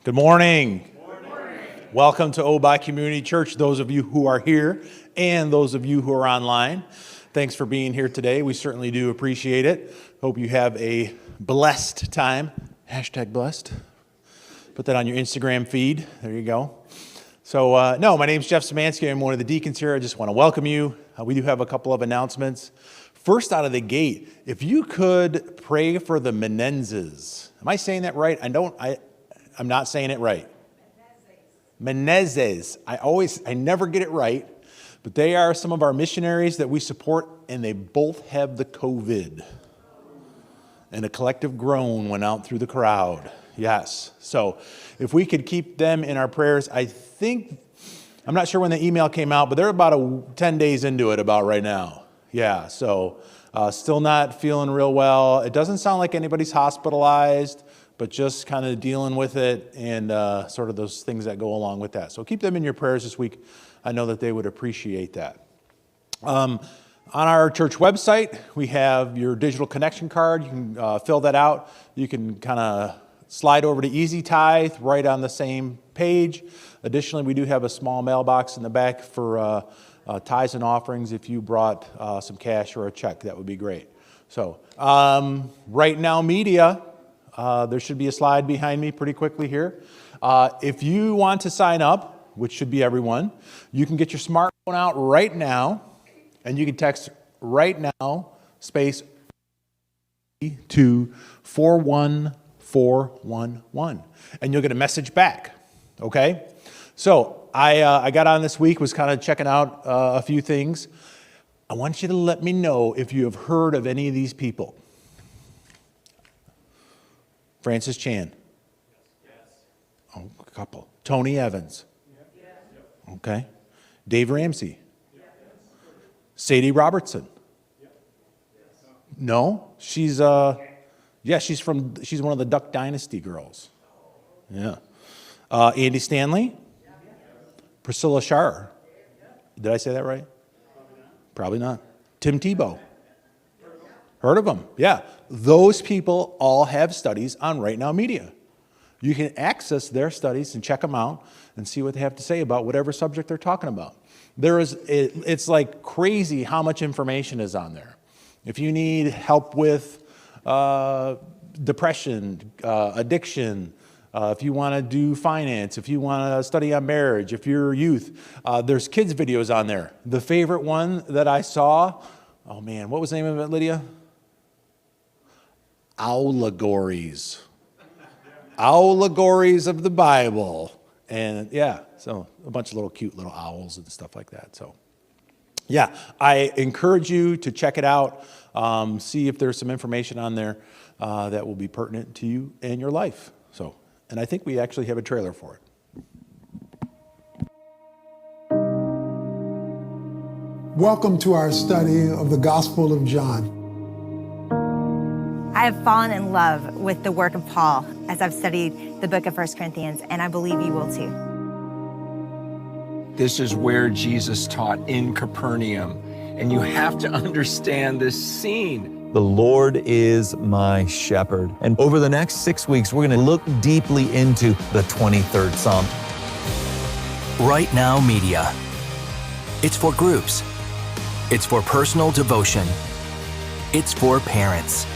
Good morning. Good morning. Welcome to Obi Community Church, those of you who are here and those of you who are online. Thanks for being here today. We certainly do appreciate it. Hope you have a blessed time. Hashtag blessed. Put that on your Instagram feed. There you go. So, my name's Jeff Szymanski. I'm one of the deacons here. I just want to welcome you. We do have a couple of announcements. First out of the gate, if you could pray for the Menezes. Am I saying that right? I'm not saying it right. Menezes. I never get it right, but they are some of our missionaries that we support, and they both have the COVID. And a collective groan went out through the crowd. Yes. So if we could keep them in our prayers, I'm not sure when the email came out, but they're about 10 days into it about right now. Yeah. So still not feeling real well. It doesn't sound like anybody's hospitalized, but just kind of dealing with it and sort of those things that go along with that. So keep them in your prayers this week. I know that they would appreciate that. On our church website, we have your digital connection card. You can fill that out. You can kind of slide over to Easy Tithe right on the same page. Additionally, we do have a small mailbox in the back for tithes and offerings. If you brought some cash or a check, that would be great. So Right Now Media, there should be a slide behind me pretty quickly here. If you want to sign up, which should be everyone, you can get your smartphone out right now, and you can text right now, space to 41411, and you'll get a message back, okay? So I got on this week, was kind of checking out a few things. I want you to let me know if you have heard of any of these people. Francis Chan. Yes. Oh, a couple. Tony Evans. Yes. Okay. Dave Ramsey. Yes. Sadie Robertson. Yes. No, she's one of the Duck Dynasty girls. Yeah. Andy Stanley. Priscilla Schar. Did I say that right? Probably not. Tim Tebow. Heard of them? Yeah. Those people all have studies on Right Now Media. You can access their studies and check them out and see what they have to say about whatever subject they're talking about. It's like crazy how much information is on there. If you need help with depression, addiction, if you want to do finance, if you want to study on marriage, if you're youth, there's kids videos on there. The favorite one that I saw, oh man, what was the name of it, Lydia? Allegories. Allegories of the Bible. And yeah, so a bunch of little cute little owls and stuff like that. So yeah, I encourage you to check it out. See if there's some information on there that will be pertinent to you and your life. And I think we actually have a trailer for it. Welcome to our study of the Gospel of John. I have fallen in love with the work of Paul as I've studied the book of 1 Corinthians, and I believe you will too. This is where Jesus taught in Capernaum, and you have to understand this scene. The Lord is my shepherd. And over the next 6 weeks, we're going to look deeply into the 23rd Psalm. Right Now Media. It's for groups. It's for personal devotion. It's for parents.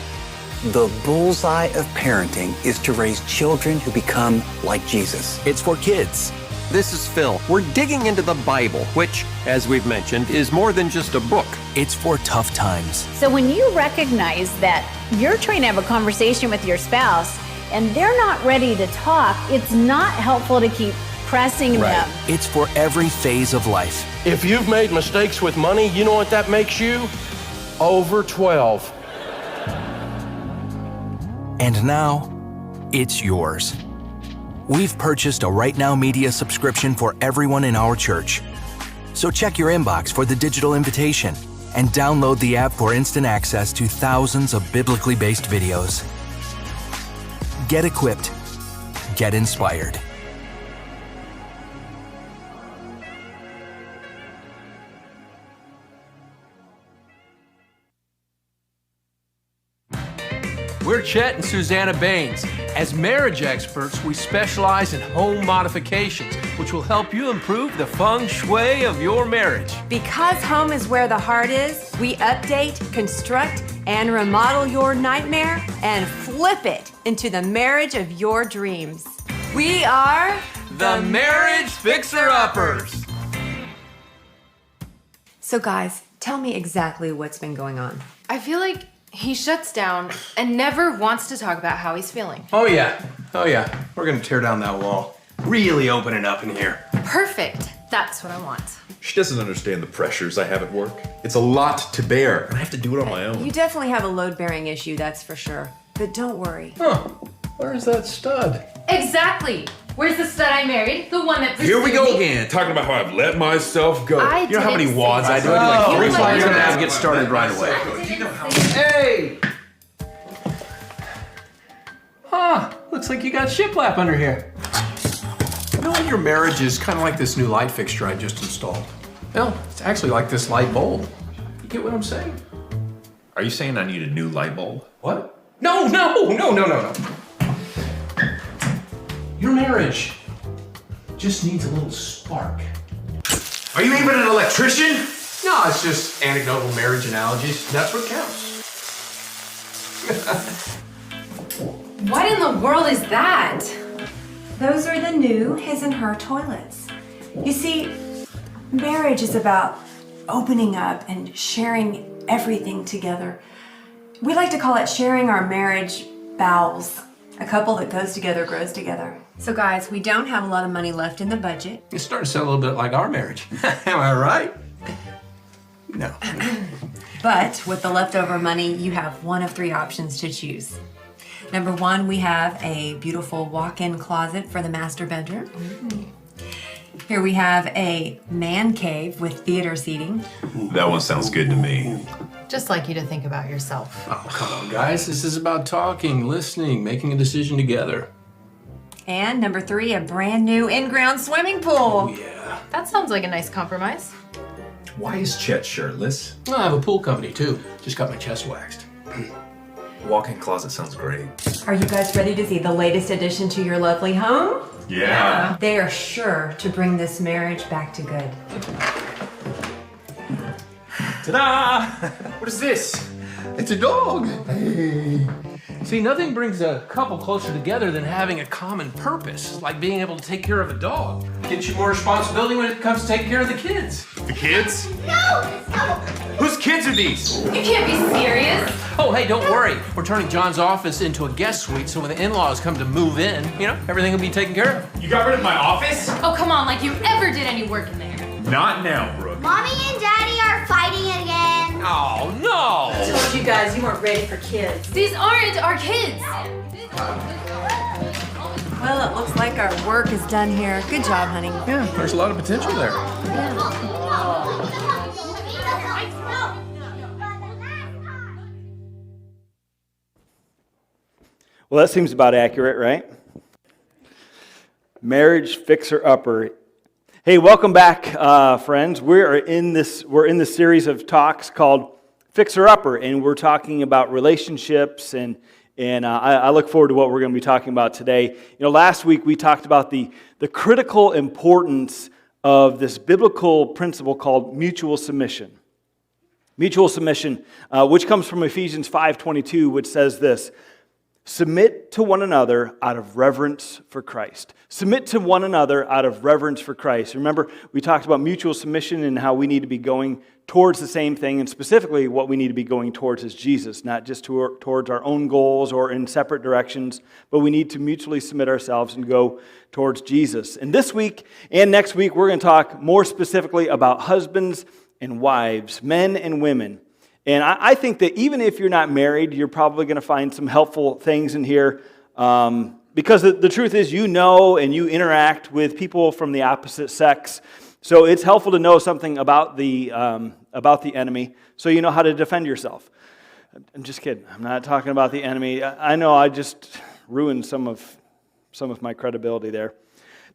The bullseye of parenting is to raise children who become like Jesus. It's for kids. This is Phil. We're digging into the Bible, which, as we've mentioned, is more than just a book. It's for tough times. So when you recognize that you're trying to have a conversation with your spouse and they're not ready to talk, it's not helpful to keep pressing them. It's for every phase of life. If you've made mistakes with money, you know what that makes you? Over 12. And now, it's yours. We've purchased a Right Now Media subscription for everyone in our church. So check your inbox for the digital invitation and download the app for instant access to thousands of biblically based videos. Get equipped. Get inspired. We're Chet and Susanna Baines. As marriage experts, we specialize in home modifications, which will help you improve the feng shui of your marriage. Because home is where the heart is, we update, construct, and remodel your nightmare and flip it into the marriage of your dreams. We are The Marriage Fixer-Uppers. So guys, tell me exactly what's been going on. I feel like he shuts down and never wants to talk about how he's feeling. Oh yeah. We're gonna tear down that wall. Really open it up in here. Perfect. That's what I want. She doesn't understand the pressures I have at work. It's a lot to bear, and I have to do it on my own. You definitely have a load-bearing issue, that's for sure. But don't worry. Huh. Where's that stud? Exactly. Where's the stud I married? The one that Here we pursued go me? again, talking about how I've let myself go. I You know how many didn't say wads I do? that. I do like Oh, 3 looks like wads. you're gonna have to get started right away. Hey! Huh, looks like you got shiplap under here. You know, your marriage is kind of like this new light fixture I just installed. Well, it's actually like this light bulb. You get what I'm saying? Are you saying I need a new light bulb? What? No. Your marriage just needs a little spark. Are you even an electrician? No, it's just anecdotal marriage analogies. That's what counts. What in the world is that? Those are the new his and her toilets. You see, marriage is about opening up and sharing everything together. We like to call it sharing our marriage bowels. A couple that goes together grows together. So guys, we don't have a lot of money left in the budget. It's starting to sound a little bit like our marriage. Am I right? No. But with the leftover money, you have one of 3 options to choose. Number 1, we have a beautiful walk-in closet for the master bedroom. Here we have a man cave with theater seating. That one sounds good to me. Just like you to think about yourself. Oh, come on, guys. This is about talking, listening, making a decision together. And number 3, a brand new in-ground swimming pool. Yeah. That sounds like a nice compromise. Why is Chet shirtless? Well, I have a pool company, too. Just got my chest waxed. Walk-in closet sounds great. Are you guys ready to see the latest addition to your lovely home? Yeah. They are sure to bring this marriage back to good. Ta-da! What is this? It's a dog. Hey. See, nothing brings a couple closer together than having a common purpose, like being able to take care of a dog. Gets you more responsibility when it comes to taking care of the kids. The kids? No! Whose kids are these? You can't be serious. Oh, hey, don't worry. We're turning John's office into a guest suite, so when the in-laws come to move in, everything will be taken care of. You got rid of my office? Oh, come on, like you ever did any work in there. Not now, Brooke. Mommy and Daddy are fighting again. Oh, no! I told you guys you weren't ready for kids. These aren't our kids. Well, it looks like our work is done here. Good job, honey. Yeah, there's a lot of potential there. Well, that seems about accurate, right? Marriage fixer-upper. Hey, welcome back, friends. We're in this series of talks called Fixer-Upper, and we're talking about relationships, and I look forward to what we're going to be talking about today. Last week we talked about the critical importance of this biblical principle called mutual submission. Mutual submission, which comes from Ephesians 5:22, which says this: submit to one another out of reverence for Christ. Submit to one another out of reverence for Christ. Remember, we talked about mutual submission and how we need to be going towards the same thing, and specifically what we need to be going towards is Jesus, not just towards our own goals or in separate directions, but we need to mutually submit ourselves and go towards Jesus. And this week and next week, we're going to talk more specifically about husbands and wives, men and women. And I think that even if you're not married, you're probably going to find some helpful things in here, because the truth is you know and you interact with people from the opposite sex. So it's helpful to know something about the enemy, so you know how to defend yourself. I'm just kidding. I'm not talking about the enemy. I know I just ruined some of my credibility there.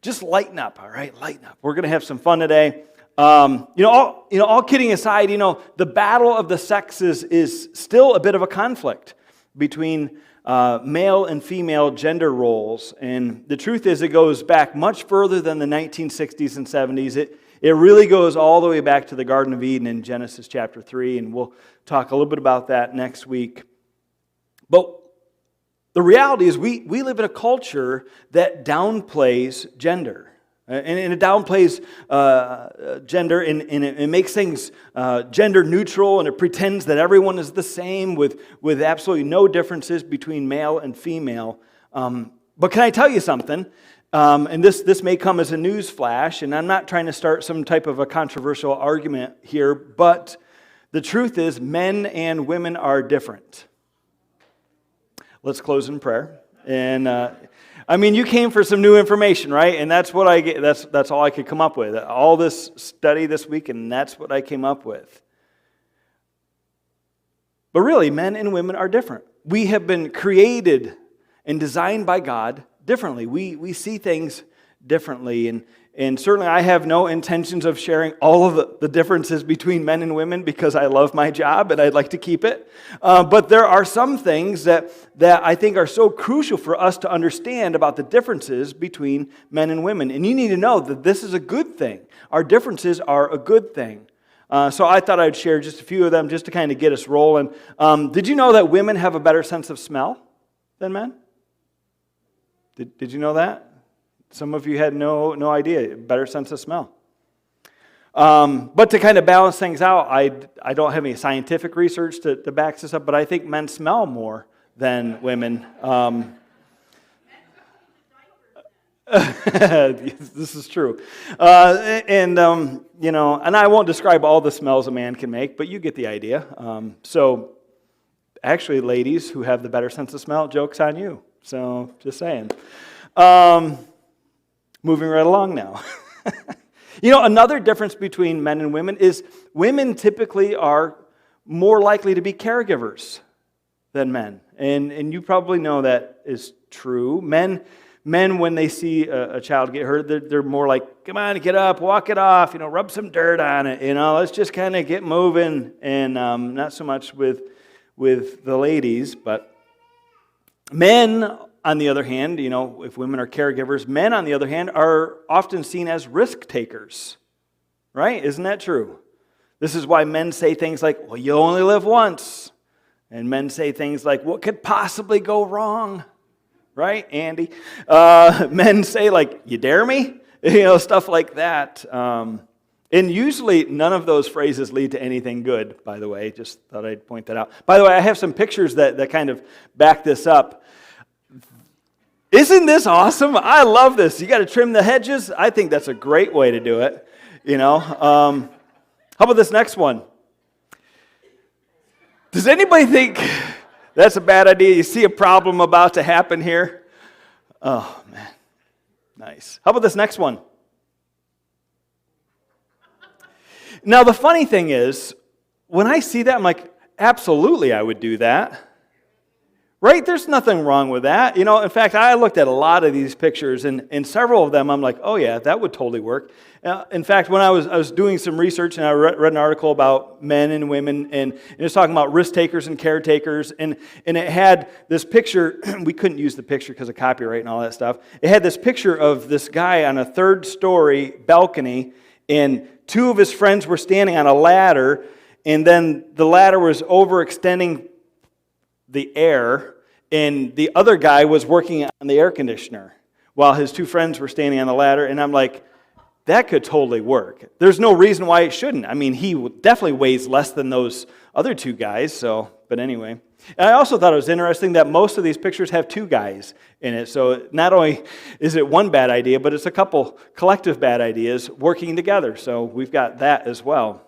Just lighten up, all right? Lighten up. We're going to have some fun today. All kidding aside, the battle of the sexes is still a bit of a conflict. between male and female gender roles. And the truth is, it goes back much further than the 1960s and 70s. It really goes all the way back to the Garden of Eden in Genesis chapter 3, and we'll talk a little bit about that next week. But the reality is we live in a culture that downplays gender. And it downplays gender, and it makes things gender neutral, and it pretends that everyone is the same with absolutely no differences between male and female. But can I tell you something? And this may come as a news flash, and I'm not trying to start some type of a controversial argument here, but the truth is men and women are different. Let's close in prayer. And you came for some new information, right? And that's what I get. That's all I could come up with. All this study this week, and that's what I came up with. But really, men and women are different. We have been created and designed by God differently. We see things differently, and certainly I have no intentions of sharing all of the differences between men and women because I love my job and I'd like to keep it. But there are some things that I think are so crucial for us to understand about the differences between men and women. And you need to know that this is a good thing. Our differences are a good thing. So I thought I'd share just a few of them just to kind of get us rolling. Did you know that women have a better sense of smell than men? Did you know that? Some of you had no idea. Better sense of smell. But to kind of balance things out, I don't have any scientific research to back this up, but I think men smell more than women. This is true. And I won't describe all the smells a man can make, but you get the idea. So actually, ladies who have the better sense of smell, joke's on you. So just saying. Moving right along now. Another difference between men and women is women typically are more likely to be caregivers than men. And you probably know that is true. Men, when they see a child get hurt, they're more like, come on, get up, walk it off, rub some dirt on it, let's just kind of get moving. And not so much with the ladies, but men, on the other hand, if women are caregivers, men, on the other hand, are often seen as risk takers, right? Isn't that true? This is why men say things like, well, you only live once. And men say things like, what could possibly go wrong? Right, Andy? Men say, like, you dare me? Stuff like that. And usually none of those phrases lead to anything good, by the way. Just thought I'd point that out. By the way, I have some pictures that kind of back this up. Isn't this awesome? I love this. You got to trim the hedges. I think that's a great way to do it. How about this next one? Does anybody think that's a bad idea? You see a problem about to happen here? Oh, man. Nice. How about this next one? Now, the funny thing is, when I see that, I'm like, absolutely, I would do that. Right? There's nothing wrong with that. In fact, I looked at a lot of these pictures, and several of them, I'm like, oh yeah, that would totally work. In fact, when I was doing some research, and I read an article about men and women, and it was talking about risk takers and caretakers, and it had this picture. We couldn't use the picture because of copyright and all that stuff. It had this picture of this guy on a third-story balcony, and two of his friends were standing on a ladder, and then the ladder was overextending the air, and the other guy was working on the air conditioner while his two friends were standing on the ladder, and I'm like, that could totally work. There's no reason why it shouldn't. I mean, he definitely weighs less than those other two guys, but anyway. And I also thought it was interesting that most of these pictures have two guys in it, so not only is it one bad idea, but it's a couple collective bad ideas working together, so we've got that as well.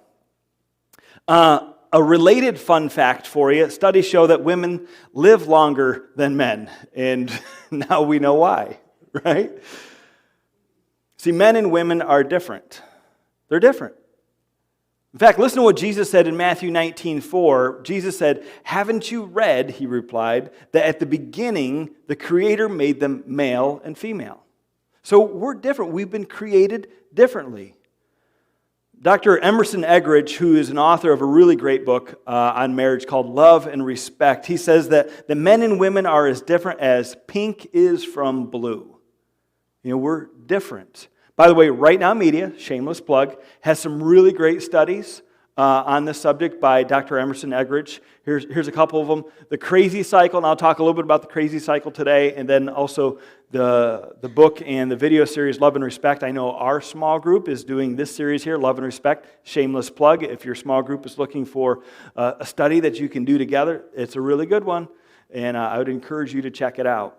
A related fun fact for you, studies show that women live longer than men, and now we know why, right? See, men and women are different. They're different. In fact, listen to what Jesus said in Matthew 19:4. Jesus said, haven't you read, he replied, that at the beginning the Creator made them male and female? So we're different. We've been created differently. Dr. Emerson Eggerichs, who is an author of a really great book on marriage called Love and Respect, he says that the men and women are as different as pink is from blue. We're different. By the way, Right Now Media, shameless plug, has some really great studies on this subject by Dr. Emerson Eggerichs. Here's a couple of them. The Crazy Cycle, and I'll talk a little bit about the Crazy Cycle today, and then also the book and the video series, Love and Respect. I know our small group is doing this series here, Love and Respect. Shameless plug. If your small group is looking for a study that you can do together, it's a really good one, and I would encourage you to check it out.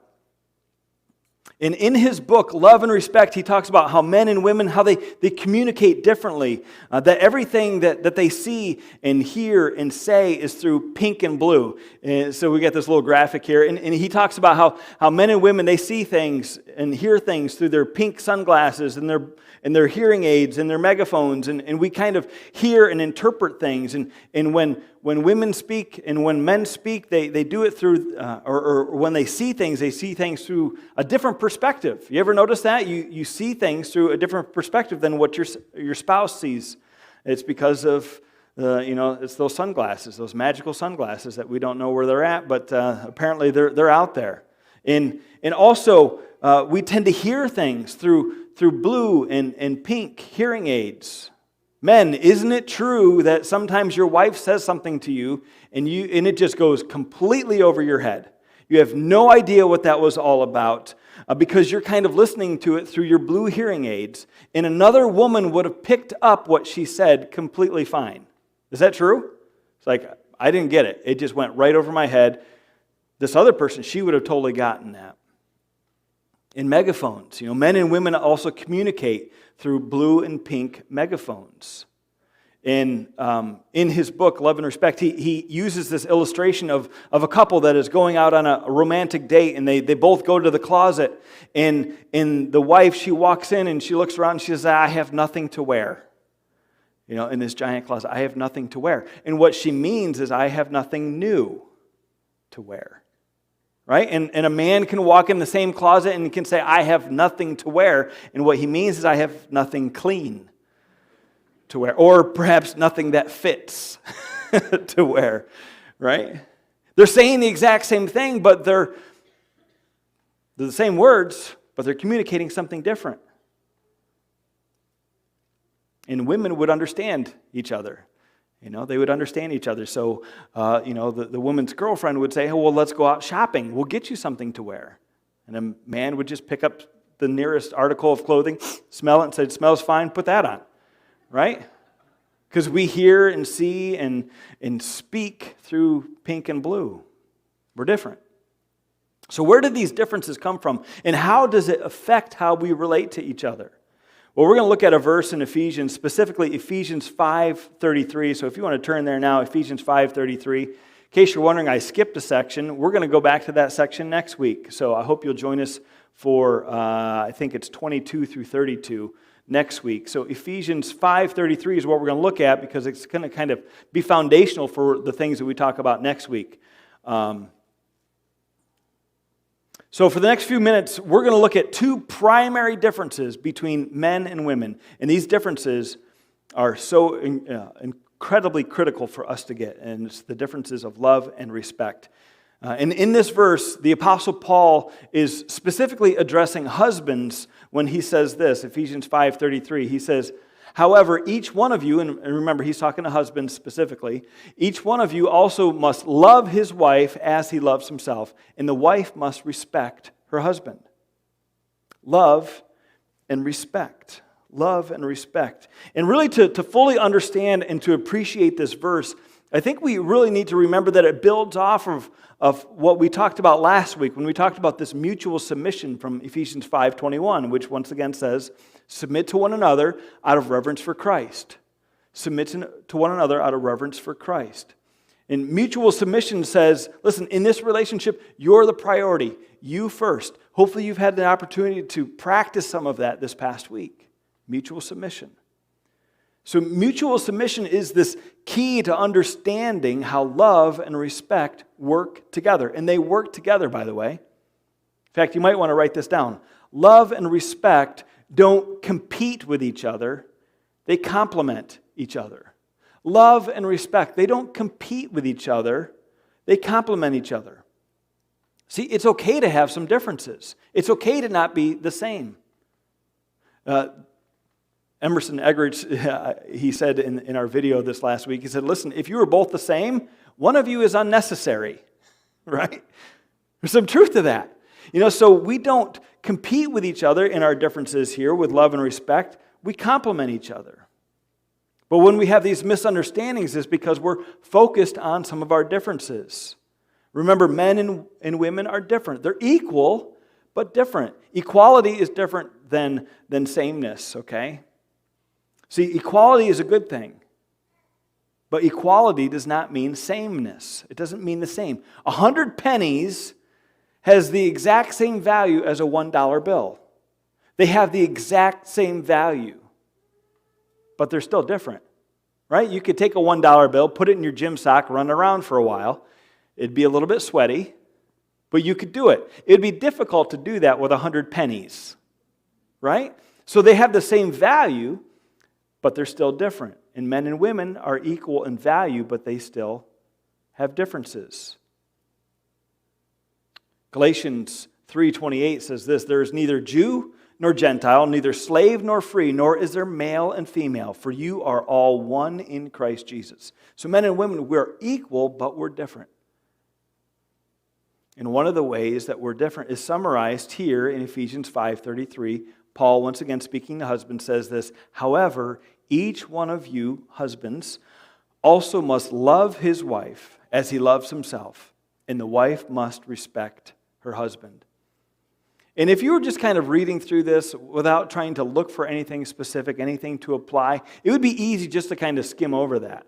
And in his book, Love and Respect, he talks about how men and women, how they communicate differently, that everything that they see and hear and say is through pink and blue. And so we get this little graphic here, and he talks about how men and women, they see things and hear things through their pink sunglasses and their hearing aids and their megaphones, and we kind of hear and interpret things. And when women speak and when men speak, they do it through, or when they see things through a different perspective. You ever notice that? You see things through a different perspective than what your spouse sees. It's because of, it's those sunglasses, those magical sunglasses that we don't know where they're at, but apparently they're out there. And also, we tend to hear things through blue and pink hearing aids. Men, isn't it true that sometimes your wife says something to you and it just goes completely over your head? You have no idea what that was all about because you're kind of listening to it through your blue hearing aids, and another woman would have picked up what she said completely fine. Is that true? It's like, I didn't get it. It just went right over my head. This other person, she would have totally gotten that. In megaphones, men and women also communicate through blue and pink megaphones. In his book, Love and Respect, he uses this illustration of a couple that is going out on a romantic date, and they both go to the closet, and the wife, she walks in and she looks around and she says, I have nothing to wear. In this giant closet, I have nothing to wear. And what she means is, I have nothing new to wear. Right? And a man can walk in the same closet and can say, I have nothing to wear. And what he means is, I have nothing clean to wear. Or perhaps nothing that fits to wear. Right? They're saying the exact same thing, but they're the same words, but they're communicating something different. And women would understand each other. They would understand each other. So, the woman's girlfriend would say, well, let's go out shopping. We'll get you something to wear. And a man would just pick up the nearest article of clothing, smell it, and say, it smells fine, put that on. Right? Because we hear and see and speak through pink and blue. We're different. So where did these differences come from? And how does it affect how we relate to each other? Well, we're going to look at a verse in Ephesians, specifically Ephesians 5:33. So if you want to turn there now, Ephesians 5:33. In case you're wondering, I skipped a section. We're going to go back to that section next week. So I hope you'll join us for, I think it's 22 through 32 next week. So Ephesians 5:33 is what we're going to look at because it's going to kind of be foundational for the things that we talk about next week. So for the next few minutes, we're going to look at two primary differences between men and women. And these differences are so incredibly critical for us to get. And it's the differences of love and respect. And in this verse, the Apostle Paul is specifically addressing husbands when he says this, Ephesians 5:33. He says, however, each one of you, and remember he's talking to husbands specifically, each one of you also must love his wife as he loves himself, and the wife must respect her husband. Love and respect. Love and respect. And really to fully understand and to appreciate this verse, I think we really need to remember that it builds off of what we talked about last week when we talked about this mutual submission from Ephesians 5:21, which once again says, submit to one another out of reverence for Christ. Submit to one another out of reverence for Christ. And mutual submission says, listen, in this relationship, you're the priority. You first. Hopefully you've had the opportunity to practice some of that this past week. Mutual submission. So mutual submission is this key to understanding how love and respect work together. And they work together, by the way. In fact, you might want to write this down. Love and respect don't compete with each other. They complement each other. Love and respect, they don't compete with each other. They complement each other. See, it's okay to have some differences. It's okay to not be the same. Emerson Eggerichs, he said in our video this last week, he said, listen, if you were both the same, one of you is unnecessary, right? There's some truth to that. So we don't compete with each other in our differences here with love and respect. We complement each other. But when we have these misunderstandings, it's because we're focused on some of our differences. Remember, men and women are different. They're equal, but different. Equality is different than sameness, okay? See, equality is a good thing. But equality does not mean sameness. It doesn't mean the same. 100 pennies has the exact same value as a $1 bill. They have the exact same value, but they're still different, right? You could take a $1 bill, put it in your gym sock, run around for a while. It'd be a little bit sweaty, but you could do it. It'd be difficult to do that with 100 pennies, right? So they have the same value, but they're still different. And men and women are equal in value, but they still have differences. Galatians 3:28 says this, there is neither Jew nor Gentile, neither slave nor free, nor is there male and female, for you are all one in Christ Jesus. So men and women, we're equal, but we're different. And one of the ways that we're different is summarized here in Ephesians 5:33. Paul, once again speaking to husbands, says this, however, each one of you, husbands, also must love his wife as he loves himself, and the wife must respect her husband. And if you were just kind of reading through this without trying to look for anything specific, anything to apply, it would be easy just to kind of skim over that.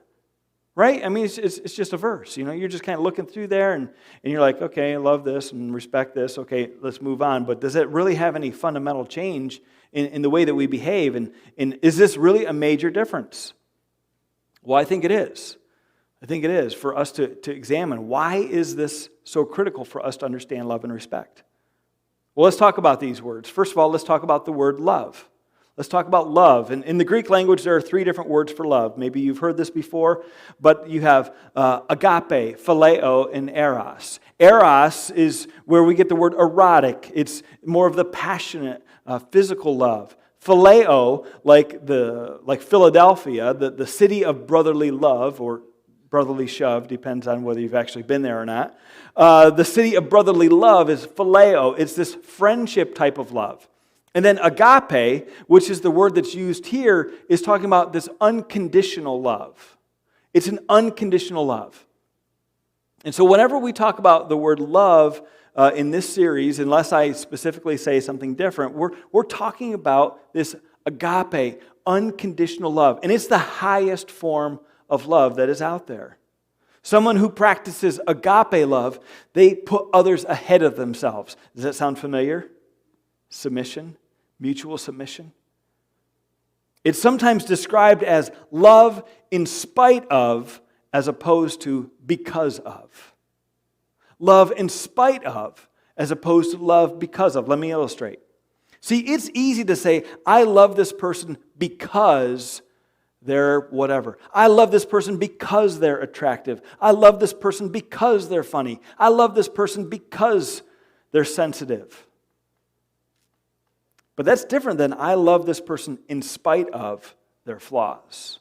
Right? I mean, it's just a verse. You're just kind of looking through there and you're like, okay, I love this and respect this. Okay, let's move on. But does it really have any fundamental change in the way that we behave? And is this really a major difference? Well, I think it is. I think it is for us to examine why is this so critical for us to understand love and respect. Well, let's talk about these words. First of all, let's talk about the word love. Let's talk about love. And in the Greek language, there are 3 different words for love. Maybe you've heard this before, but you have agape, phileo, and eros. Eros is where we get the word erotic. It's more of the passionate, physical love. Phileo, like Philadelphia, the city of brotherly love, or brotherly shove, depends on whether you've actually been there or not. The city of brotherly love is phileo. It's this friendship type of love. And then agape, which is the word that's used here, is talking about this unconditional love. It's an unconditional love. And so whenever we talk about the word love in this series, unless I specifically say something different, we're talking about this agape, unconditional love. And it's the highest form of love that is out there. Someone who practices agape love, they put others ahead of themselves. Does that sound familiar? Submission. Mutual submission. It's sometimes described as love in spite of, as opposed to because of. Love in spite of, as opposed to love because of. Let me illustrate. See, it's easy to say, I love this person because they're whatever. I love this person because they're attractive. I love this person because they're funny. I love this person because they're sensitive. But that's different than I love this person in spite of their flaws.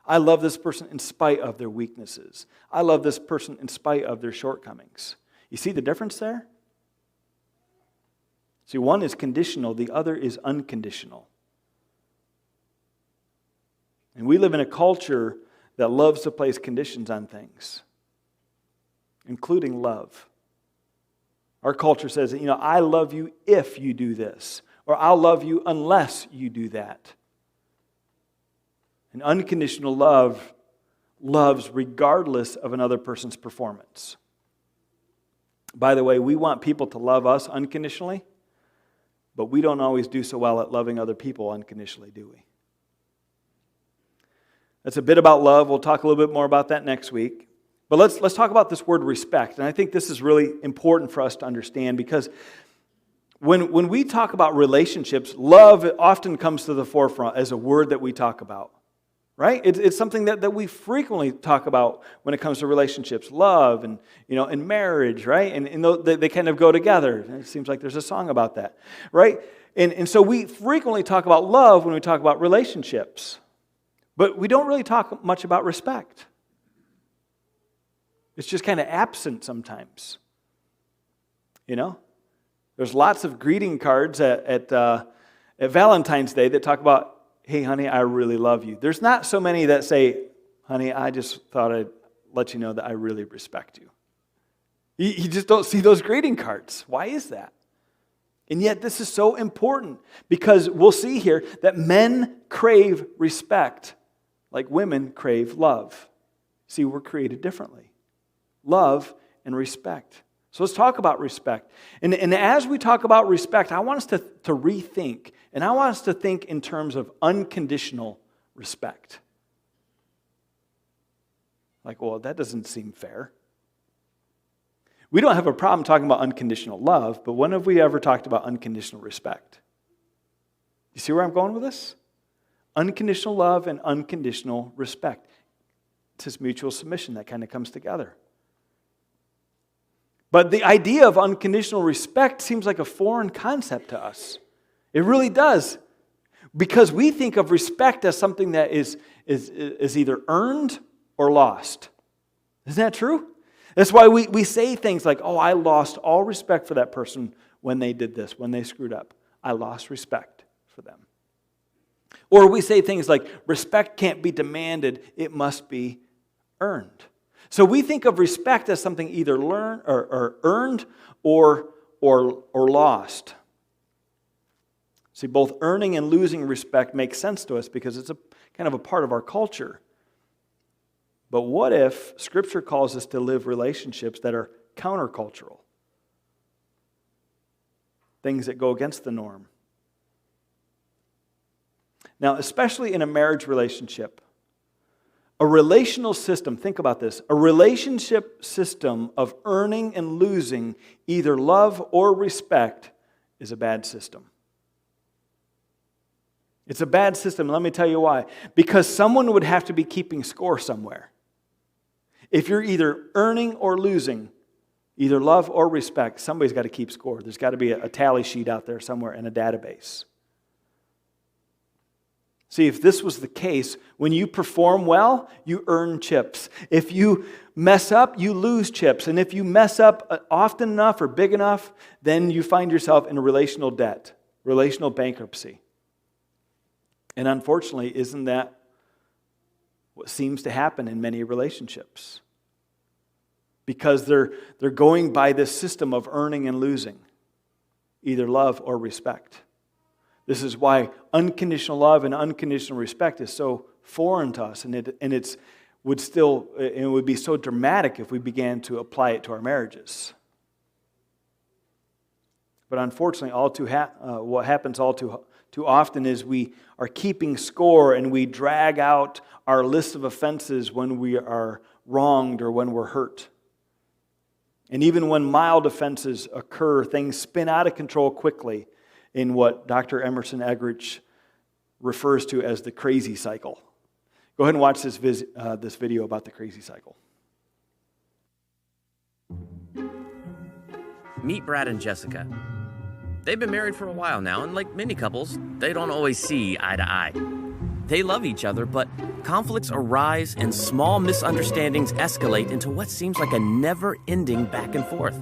I love this person in spite of their weaknesses. I love this person in spite of their shortcomings. You see the difference there? See, one is conditional, the other is unconditional. And we live in a culture that loves to place conditions on things, including love. Our culture says, I love you if you do this. Or I'll love you unless you do that. And unconditional love loves regardless of another person's performance. By the way, we want people to love us unconditionally, but we don't always do so well at loving other people unconditionally, do we? That's a bit about love. We'll talk a little bit more about that next week. But let's talk about this word respect. And I think this is really important for us to understand because when we talk about relationships, love often comes to the forefront as a word that we talk about, right? It's something that we frequently talk about when it comes to relationships, love and, and marriage, right? And they kind of go together. It seems like there's a song about that, right? And so we frequently talk about love when we talk about relationships, but we don't really talk much about respect. It's just kind of absent sometimes, There's lots of greeting cards at Valentine's Day that talk about, hey, honey, I really love you. There's not so many that say, honey, I just thought I'd let you know that I really respect you. You just don't see those greeting cards. Why is that? And yet this is so important because we'll see here that men crave respect like women crave love. See, we're created differently. Love and respect. So let's talk about respect. And as we talk about respect, I want us to rethink. And I want us to think in terms of unconditional respect. Like, well, that doesn't seem fair. We don't have a problem talking about unconditional love, but when have we ever talked about unconditional respect? You see where I'm going with this? Unconditional love and unconditional respect. It's this mutual submission that kind of comes together. But the idea of unconditional respect seems like a foreign concept to us. It really does. Because we think of respect as something that is either earned or lost. Isn't that true? That's why we say things like, oh, I lost all respect for that person when they did this, when they screwed up. I lost respect for them. Or we say things like, respect can't be demanded, it must be earned. So we think of respect as something either learned or earned or lost. See, both earning and losing respect makes sense to us because it's a kind of a part of our culture. But what if Scripture calls us to live relationships that are countercultural? Things that go against the norm. Now, especially in a marriage relationship, a relational system, think about this, a relationship system of earning and losing either love or respect is a bad system. It's a bad system, let me tell you why. Because someone would have to be keeping score somewhere. If you're either earning or losing, either love or respect, somebody's got to keep score. There's got to be a tally sheet out there somewhere in a database. See, if this was the case, when you perform well, you earn chips. If you mess up, you lose chips. And if you mess up often enough or big enough, then you find yourself in a relational debt, relational bankruptcy. And unfortunately, isn't that what seems to happen in many relationships? Because they're going by this system of earning and losing, either love or respect. This is why unconditional love and unconditional respect is so foreign to us, and it would be so dramatic if we began to apply it to our marriages. But unfortunately, what happens all too often is we are keeping score and we drag out our list of offenses when we are wronged or when we're hurt. And even when mild offenses occur, things spin out of control quickly in what Dr. Emerson Eggerichs refers to as the crazy cycle. Go ahead and watch this video about the crazy cycle. Meet Brad and Jessica. They've been married for a while now, and like many couples, they don't always see eye to eye. They love each other, but conflicts arise and small misunderstandings escalate into what seems like a never-ending back and forth.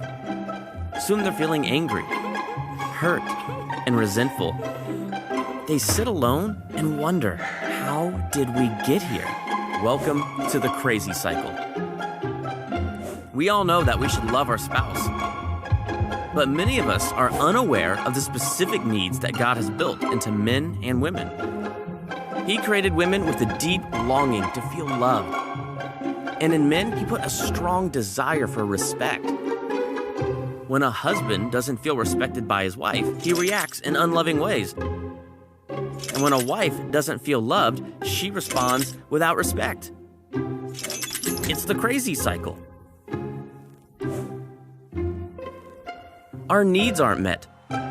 Soon they're feeling angry, hurt, and resentful. They sit alone and wonder, how did we get here? Welcome to the crazy cycle. We all know that we should love our spouse, but many of us are unaware of the specific needs that God has built into men and women. He created women with a deep longing to feel loved. And in men, He put a strong desire for respect. When a husband doesn't feel respected by his wife, he reacts in unloving ways. And when a wife doesn't feel loved, she responds without respect. It's the crazy cycle. Our needs aren't met,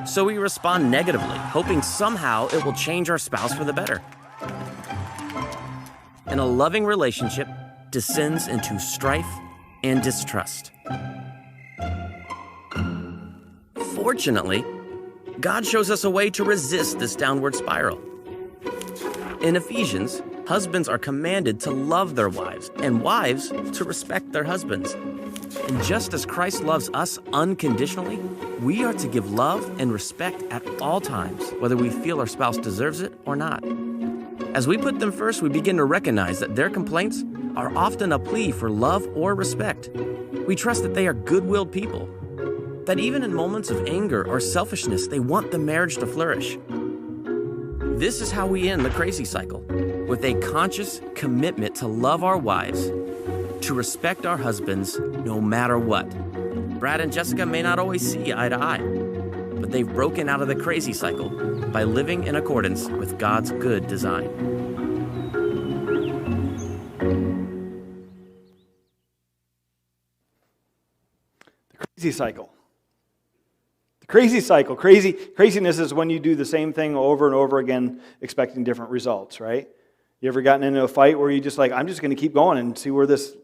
So we respond negatively, hoping somehow it will change our spouse for the better. And a loving relationship descends into strife and distrust. Fortunately, God shows us a way to resist this downward spiral. In Ephesians, husbands are commanded to love their wives, and wives to respect their husbands. And just as Christ loves us unconditionally, we are to give love and respect at all times, whether we feel our spouse deserves it or not. As we put them first, we begin to recognize that their complaints are often a plea for love or respect. We trust that they are good-willed people, that even in moments of anger or selfishness, they want the marriage to flourish. This is how we end the crazy cycle, with a conscious commitment to love our wives, to respect our husbands no matter what. Brad and Jessica may not always see eye to eye, but they've broken out of the crazy cycle by living in accordance with God's good design. The crazy cycle. The crazy cycle. Craziness is when you do the same thing over and over again, expecting different results, right? You ever gotten into a fight where you just like, I'm just going to keep going and see where this,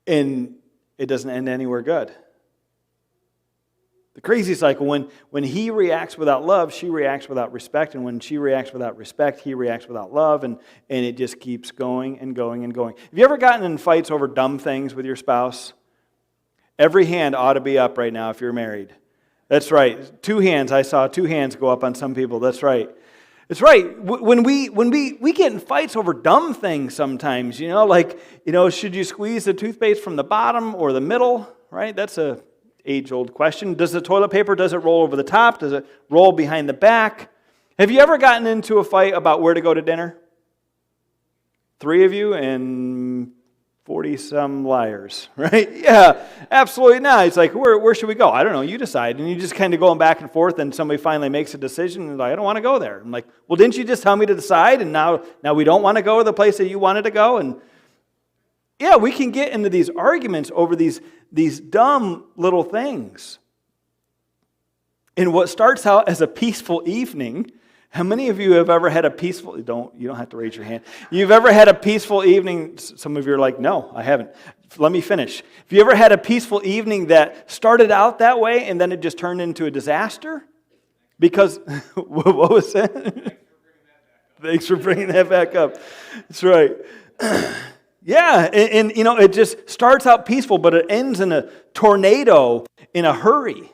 and it doesn't end anywhere good. The crazy cycle, when he reacts without love, she reacts without respect, and when she reacts without respect, he reacts without love, and it just keeps going and going and going. Have you ever gotten in fights over dumb things with your spouse? Every hand ought to be up right now if you're married. That's right. 2 hands. I saw 2 hands go up on some people. That's right. It's right. When we get in fights over dumb things sometimes, should you squeeze the toothpaste from the bottom or the middle, right? That's a age-old question. Does the toilet paper, does it roll over the top? Does it roll behind the back? Have you ever gotten into a fight about where to go to dinner? 3 of you and 40-some liars, right? Yeah, absolutely not. It's like, where should we go? I don't know, you decide. And you just kind of going back and forth, and somebody finally makes a decision, and like, I don't want to go there. I'm like, well, didn't you just tell me to decide, and now we don't want to go to the place that you wanted to go? And yeah, we can get into these arguments over these dumb little things. And what starts out as a peaceful evening, how many of you have ever had a peaceful, you don't have to raise your hand. You've ever had a peaceful evening, some of you are like, no, I haven't. Let me finish. Have you ever had a peaceful evening that started out that way and then it just turned into a disaster? Because, what was that? Thanks for bringing that back up. That's right. Yeah, and it just starts out peaceful, but it ends in a tornado in a hurry.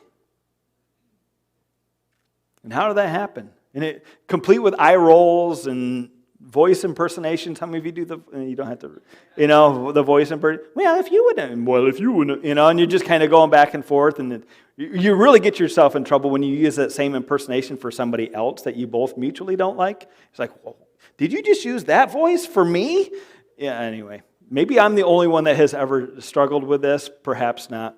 And how did that happen? And it complete with eye rolls and voice impersonations. How many of you do you don't have to, the voice impersonation? Well, if you wouldn't, and you're just kind of going back and forth, and you really get yourself in trouble when you use that same impersonation for somebody else that you both mutually don't like. It's like, whoa, did you just use that voice for me? Yeah, anyway, maybe I'm the only one that has ever struggled with this. Perhaps not.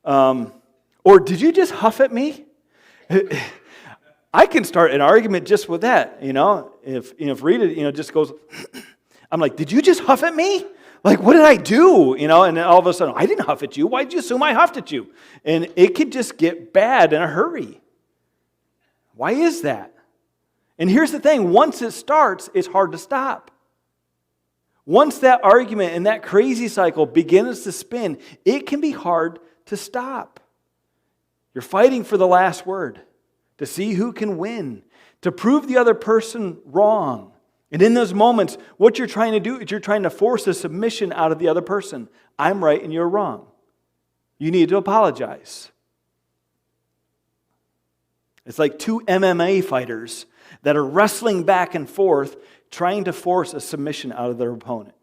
Or did you just huff at me? I can start an argument just with that, If Rita, just goes, I'm like, did you just huff at me? Like, what did I do? And then all of a sudden, I didn't huff at you. Why did you assume I huffed at you? And it could just get bad in a hurry. Why is that? And here's the thing. Once it starts, it's hard to stop. Once that argument and that crazy cycle begins to spin, it can be hard to stop. You're fighting for the last word, to see who can win, to prove the other person wrong. And in those moments, what you're trying to do is you're trying to force a submission out of the other person. I'm right and you're wrong. You need to apologize. It's like 2 MMA fighters that are wrestling back and forth, trying to force a submission out of their opponent.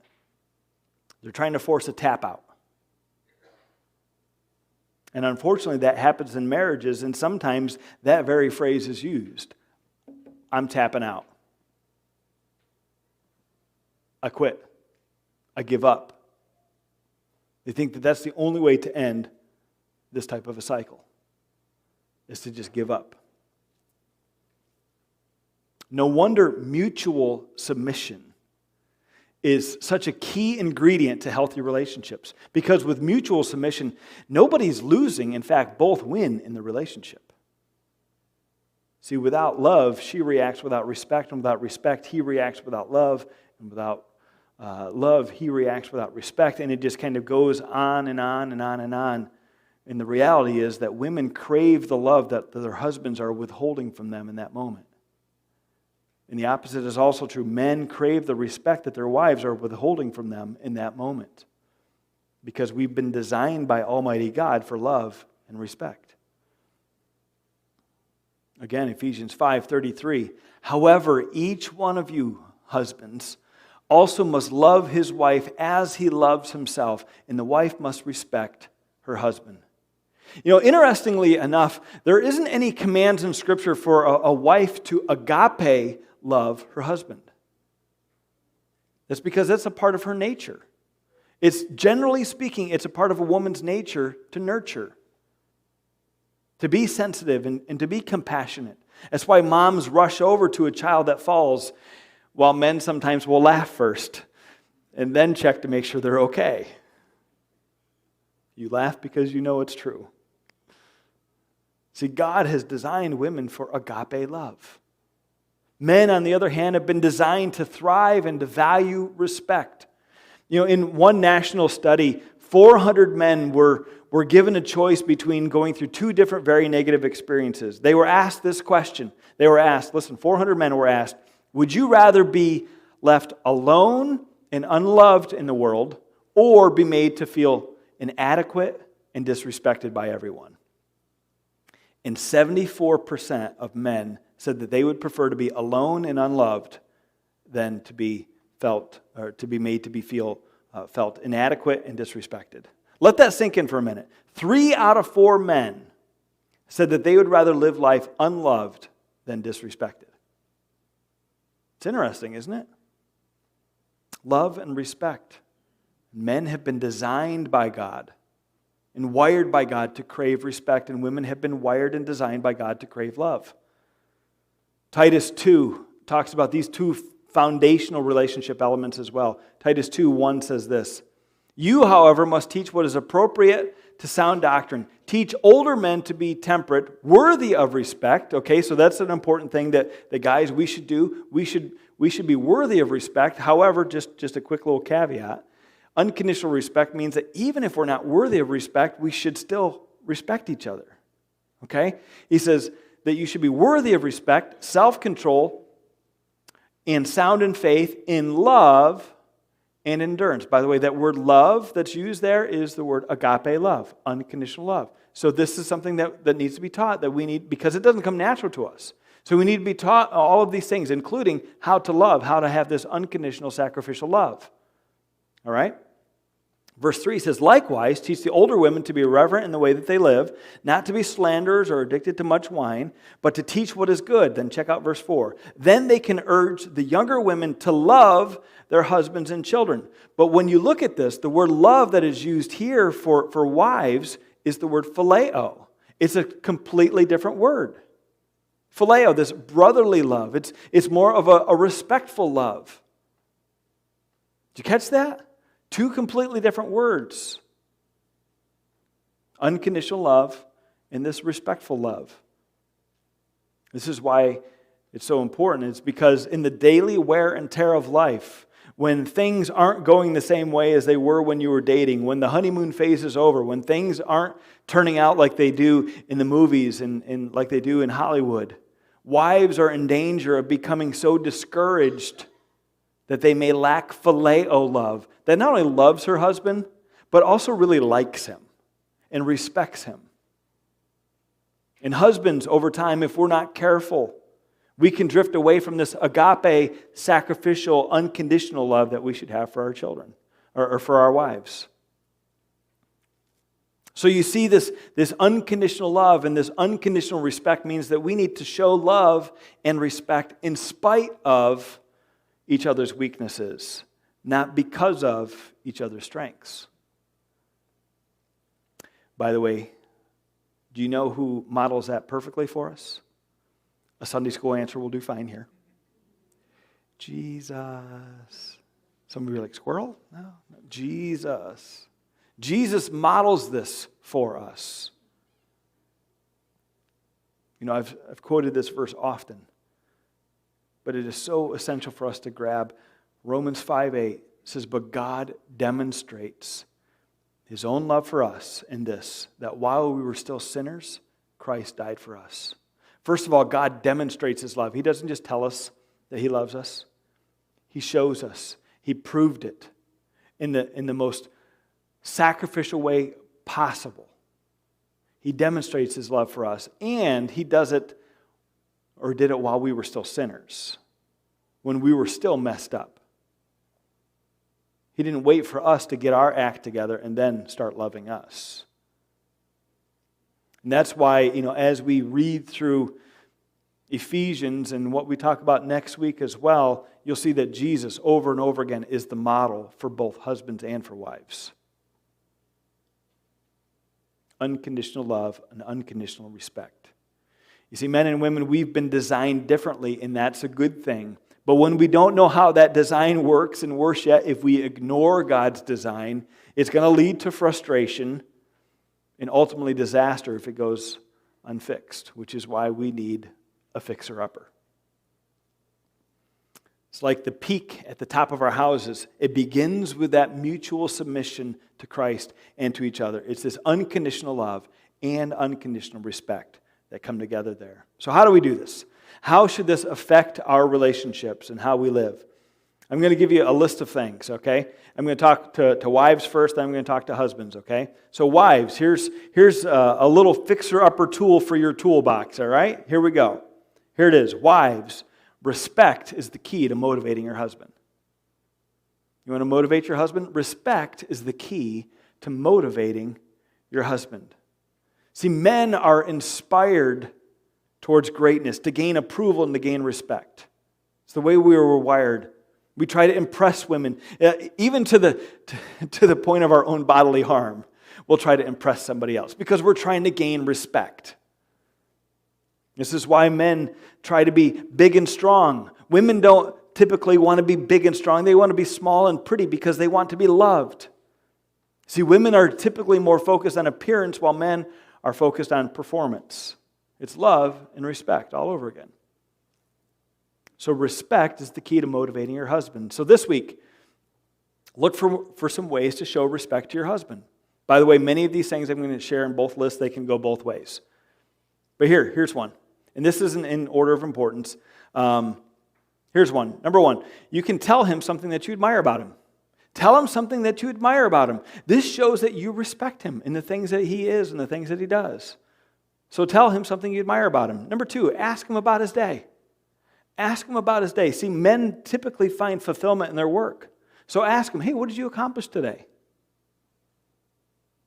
They're trying to force a tap out. And unfortunately, that happens in marriages, and sometimes that very phrase is used. I'm tapping out. I quit. I give up. They think that that's the only way to end this type of a cycle, is to just give up. No wonder mutual submission is such a key ingredient to healthy relationships. Because with mutual submission, nobody's losing. In fact, both win in the relationship. See, without love, she reacts without respect, and without respect, he reacts without love, and without love, he reacts without respect, and it just kind of goes on and on and on and on. And the reality is that women crave the love that their husbands are withholding from them in that moment. And the opposite is also true. Men crave the respect that their wives are withholding from them in that moment. Because we've been designed by Almighty God for love and respect. Again, Ephesians 5:33. However, each one of you, husbands, also must love his wife as he loves himself, and the wife must respect her husband. Interestingly enough, there isn't any commands in Scripture for a wife to agape love her husband. That's because that's a part of her nature. It's, generally speaking, it's a part of a woman's nature to nurture, to be sensitive and to be compassionate. That's why moms rush over to a child that falls, while men sometimes will laugh first and then check to make sure they're okay. You laugh because you know it's true. See, God has designed women for agape love. Men, on the other hand, have been designed to thrive and to value respect. In one national study, 400 men were given a choice between going through two different very negative experiences. They were asked this question. 400 men were asked, would you rather be left alone and unloved in the world, or be made to feel inadequate and disrespected by everyone? And 74% of men said that they would prefer to be alone and unloved than to be made to feel felt inadequate and disrespected. Let that sink in for a minute. 3 out of 4 men said that they would rather live life unloved than disrespected. It's interesting, isn't it? Love and respect. Men have been designed by God and wired by God to crave respect, and women have been wired and designed by God to crave love. Titus 2 talks about these two foundational relationship elements as well. Titus 2:1 says this, you, however, must teach what is appropriate to sound doctrine. Teach older men to be temperate, worthy of respect. Okay, so that's an important thing that the guys we should do. We should be worthy of respect. However, just a quick little caveat. Unconditional respect means that even if we're not worthy of respect, we should still respect each other. Okay? He says that you should be worthy of respect, self-control, and sound in faith, in love and endurance. By the way, that word love that's used there is the word agape love, unconditional love. So this is something that needs to be taught, that we need, because it doesn't come natural to us. So we need to be taught all of these things, including how to love, how to have this unconditional sacrificial love. All right? Verse 3 says, likewise, teach the older women to be reverent in the way that they live, not to be slanderers or addicted to much wine, but to teach what is good. Then check out verse 4. Then they can urge the younger women to love their husbands and children. But when you look at this, the word love that is used here for wives is the word phileo. It's a completely different word. Phileo, this brotherly love. It's more of a respectful love. Did you catch that? Two completely different words. Unconditional love and this respectful love. This is why it's so important. It's because in the daily wear and tear of life, when things aren't going the same way as they were when you were dating, when the honeymoon phase is over, when things aren't turning out like they do in the movies and like they do in Hollywood, wives are in danger of becoming so discouraged that they may lack phileo love, that not only loves her husband, but also really likes him and respects him. And husbands, over time, if we're not careful, we can drift away from this agape, sacrificial, unconditional love that we should have for our children or for our wives. So you see this unconditional love and this unconditional respect means that we need to show love and respect in spite of each other's weaknesses, not because of each other's strengths. By the way, do you know who models that perfectly for us? A Sunday school answer will do fine here. Jesus. Some of you are like, squirrel? No. Jesus. Jesus models this for us. I've quoted this verse often, but it is so essential for us to grab. Romans 5:8 says, "But God demonstrates His own love for us in this, that while we were still sinners, Christ died for us." First of all, God demonstrates His love. He doesn't just tell us that He loves us. He shows us. He proved it in the most sacrificial way possible. He demonstrates His love for us, and He does it, or did it while we were still sinners, when we were still messed up. He didn't wait for us to get our act together and then start loving us. And that's why, as we read through Ephesians and what we talk about next week as well, you'll see that Jesus over and over again is the model for both husbands and for wives. Unconditional love and unconditional respect. You see, men and women, we've been designed differently, and that's a good thing. But when we don't know how that design works, and worse yet, if we ignore God's design, it's going to lead to frustration and ultimately disaster if it goes unfixed, which is why we need a fixer-upper. It's like the peak at the top of our houses. It begins with that mutual submission to Christ and to each other. It's this unconditional love and unconditional respect that come together there. So how do we do this? How should this affect our relationships and how we live? I'm going to give you a list of things, okay? I'm going to talk to wives first, then I'm going to talk to husbands, okay? So wives, here's a little fixer-upper tool for your toolbox, all right? Here we go. Here it is. Wives, respect is the key to motivating your husband. You want to motivate your husband? Respect is the key to motivating your husband. See, men are inspired towards greatness, to gain approval and to gain respect. It's the way we were wired. We try to impress women, even to the point of our own bodily harm. We'll try to impress somebody else because we're trying to gain respect. This is why men try to be big and strong. Women don't typically want to be big and strong. They want to be small and pretty because they want to be loved. See, women are typically more focused on appearance while men are focused on performance. It's love and respect all over again. So respect is the key to motivating your husband. So this week, look for some ways to show respect to your husband. By the way, many of these things I'm going to share in both lists. They can go both ways. But here's one. And this isn't in order of importance. Here's one. Number one, you can tell him something that you admire about him. Tell him something that you admire about him. This shows that you respect him in the things that he is and the things that he does. So tell him something you admire about him. Number two, ask him about his day. Ask him about his day. See, men typically find fulfillment in their work. So ask him, hey, what did you accomplish today?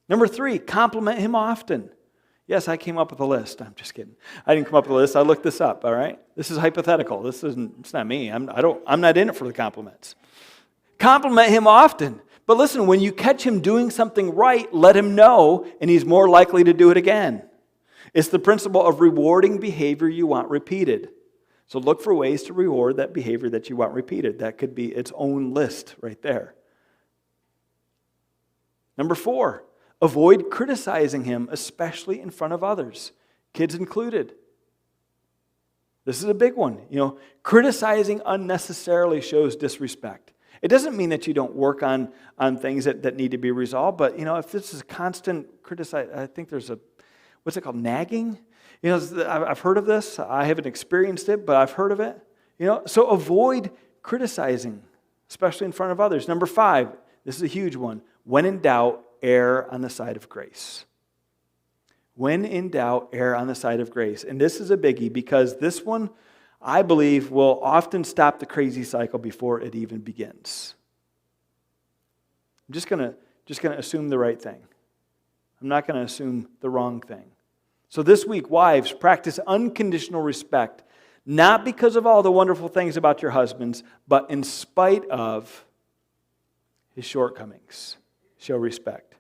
Number three, compliment him often. Yes, I came up with a list. I'm just kidding. I didn't come up with a list. I looked this up, all right? This is hypothetical. It's not me. I'm not in it for the compliments. Compliment him often. But listen, when you catch him doing something right, let him know, and he's more likely to do it again. It's the principle of rewarding behavior you want repeated. So look for ways to reward that behavior that you want repeated. That could be its own list right there. Number four, avoid criticizing him, especially in front of others, kids included. This is a big one. Criticizing unnecessarily shows disrespect. It doesn't mean that you don't work on things that need to be resolved, but if this is a constant criticize, I think there's what's it called, nagging? I've heard of this. I haven't experienced it, but I've heard of it. So avoid criticizing, especially in front of others. Number five, this is a huge one. When in doubt, err on the side of grace. When in doubt, err on the side of grace. And this is a biggie because this one, I believe, will often stop the crazy cycle before it even begins. I'm just going to assume the right thing. I'm not going to assume the wrong thing. So this week, wives, practice unconditional respect, not because of all the wonderful things about your husbands, but in spite of his shortcomings. Show respect.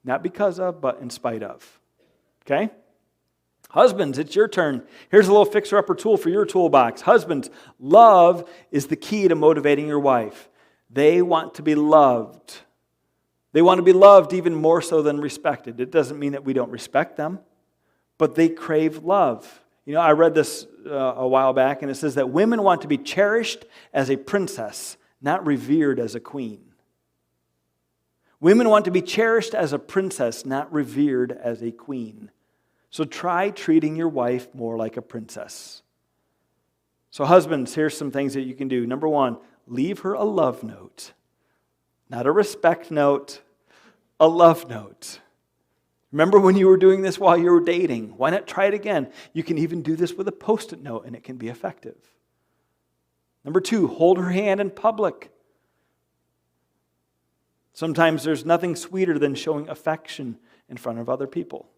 Not because of, but in spite of. Okay? Husbands, it's your turn. Here's a little fixer-upper tool for your toolbox. Husbands, love is the key to motivating your wife. They want to be loved. They want to be loved even more so than respected. It doesn't mean that we don't respect them, but they crave love. You know, I read this a while back, and it says that women want to be cherished as a princess, not revered as a queen. Women want to be cherished as a princess, not revered as a queen. So try treating your wife more like a princess. So husbands, here's some things that you can do. Number one, leave her a love note. Not a respect note, a love note. Remember when you were doing this while you were dating? Why not try it again? You can even do this with a Post-it note, and it can be effective. Number two, hold her hand in public. Sometimes there's nothing sweeter than showing affection in front of other people.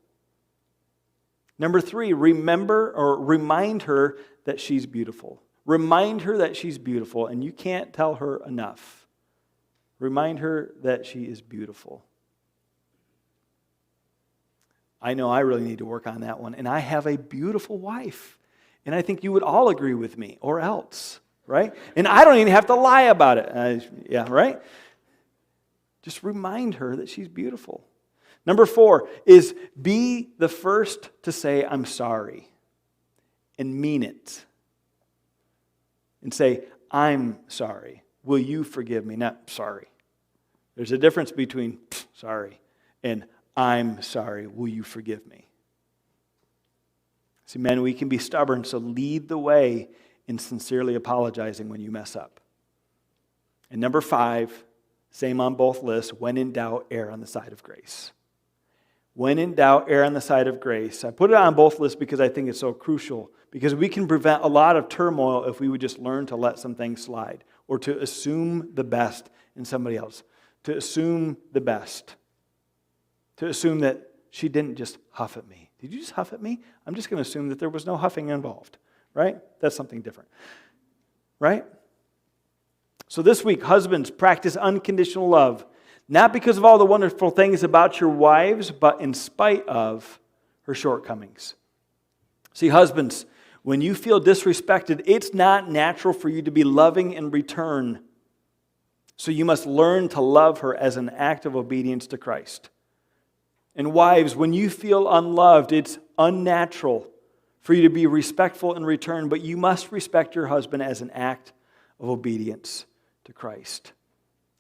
Number three, remember or remind her that she's beautiful. Remind her that she's beautiful, and you can't tell her enough. Remind her that she is beautiful. I know I really need to work on that one, and I have a beautiful wife, and I think you would all agree with me, or else, right? And I don't even have to lie about it. Yeah, right? Just remind her that she's beautiful. Number four is be the first to say, I'm sorry, and mean it. And say, I'm sorry. Will you forgive me? Not sorry. There's a difference between sorry and I'm sorry. Will you forgive me? See, men, we can be stubborn, so lead the way in sincerely apologizing when you mess up. And number five, same on both lists, when in doubt, err on the side of grace. When in doubt, err on the side of grace. I put it on both lists because I think it's so crucial, because we can prevent a lot of turmoil if we would just learn to let some things slide, or to assume the best in somebody else, to assume the best, to assume that she didn't just huff at me. Did you just huff at me? I'm just going to assume that there was no huffing involved, right? That's something different, right? So this week, husbands, practice unconditional love, not because of all the wonderful things about your wives, but in spite of her shortcomings. See, husbands, when you feel disrespected, it's not natural for you to be loving in return. So you must learn to love her as an act of obedience to Christ. And wives, when you feel unloved, it's unnatural for you to be respectful in return, but you must respect your husband as an act of obedience to Christ.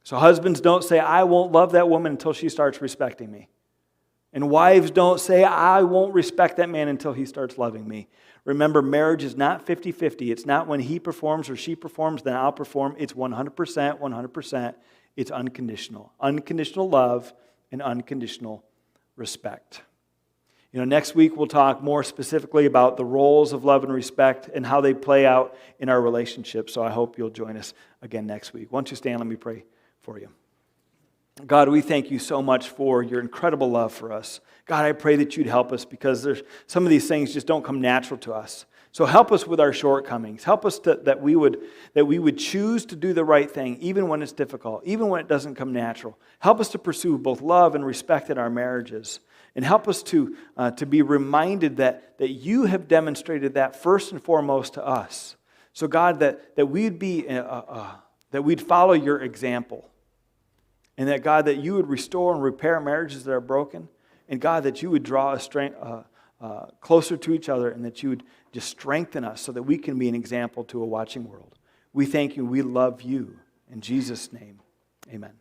So husbands, don't say, I won't love that woman until she starts respecting me. And wives, don't say, I won't respect that man until he starts loving me. Remember, marriage is not 50-50. It's not when he performs or she performs, then I'll perform. It's 100%, 100%. It's unconditional. Unconditional love and unconditional respect. You know, next week we'll talk more specifically about the roles of love and respect and how they play out in our relationships. So I hope you'll join us again next week. Why don't you stand? Let me pray for you. God, we thank you so much for your incredible love for us. God, I pray that you'd help us, because there's some of these things just don't come natural to us. So help us with our shortcomings. Help us that we would choose to do the right thing, even when it's difficult, even when it doesn't come natural. Help us to pursue both love and respect in our marriages. And help us to be reminded that you have demonstrated that first and foremost to us. So God, that we'd follow your example. And that, God, that you would restore and repair marriages that are broken. And, God, that you would draw us closer to each other, and that you would just strengthen us so that we can be an example to a watching world. We thank you. We love you. In Jesus' name, amen.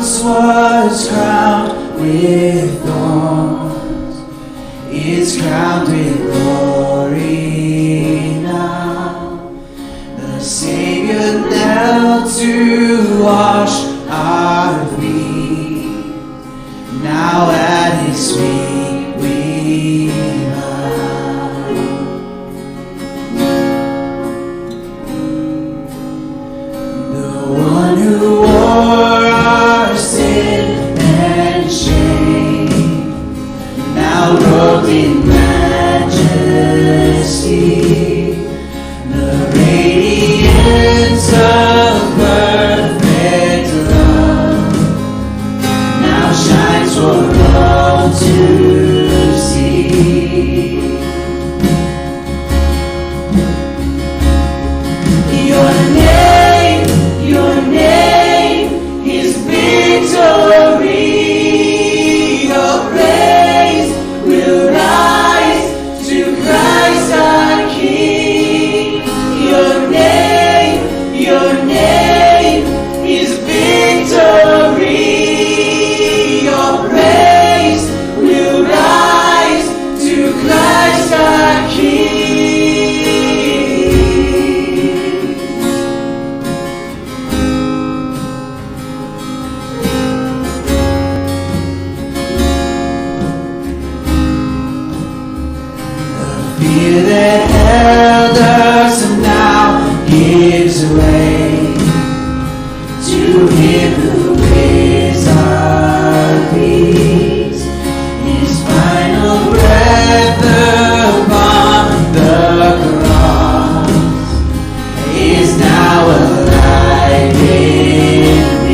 once was crowned with thorns is crowned with glory now. The Savior knelt to wash our feet. Now at his feet we bow. The one who wore our sin and shame, now robed in majesty, the radiance of perfect love now shines for all to see. Your name is victory. Your praise will rise to Christ our King. Your name is victory. Your praise will rise to Christ our King. Fear that held us and now gives way to Him who is our peace. His final breath upon the cross is now alive in me.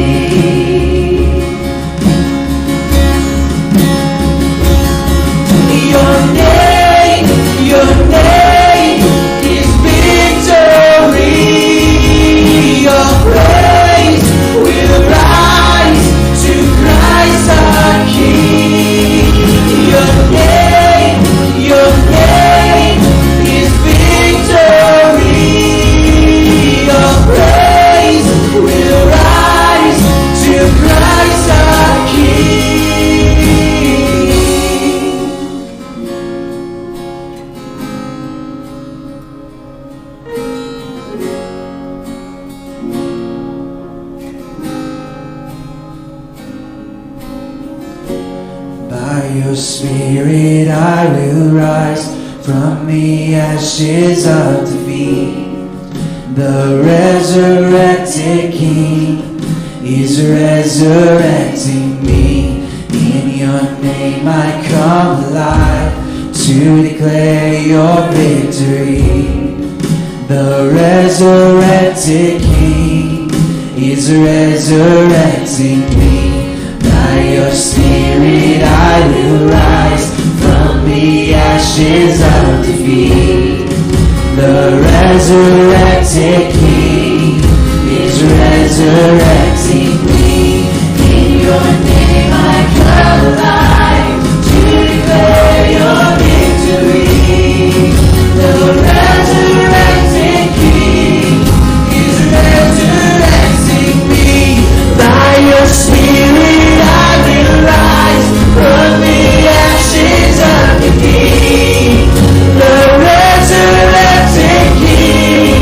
Your name is victory. Your praise will rise to Christ our King. Your name is victory. Your praise will rise to Christ our King. By your Spirit I will rise from the ashes of defeat. The resurrected King is resurrecting me. In your name I come alive to declare your victory. The resurrected King is resurrecting me. By your Spirit I will rise from the ashes of defeat. The resurrected King is resurrecting me. In your name I come alive to declare your victory. The resurrected King is resurrecting me. By your Spirit I will rise from the ashes of defeat. The resurrected King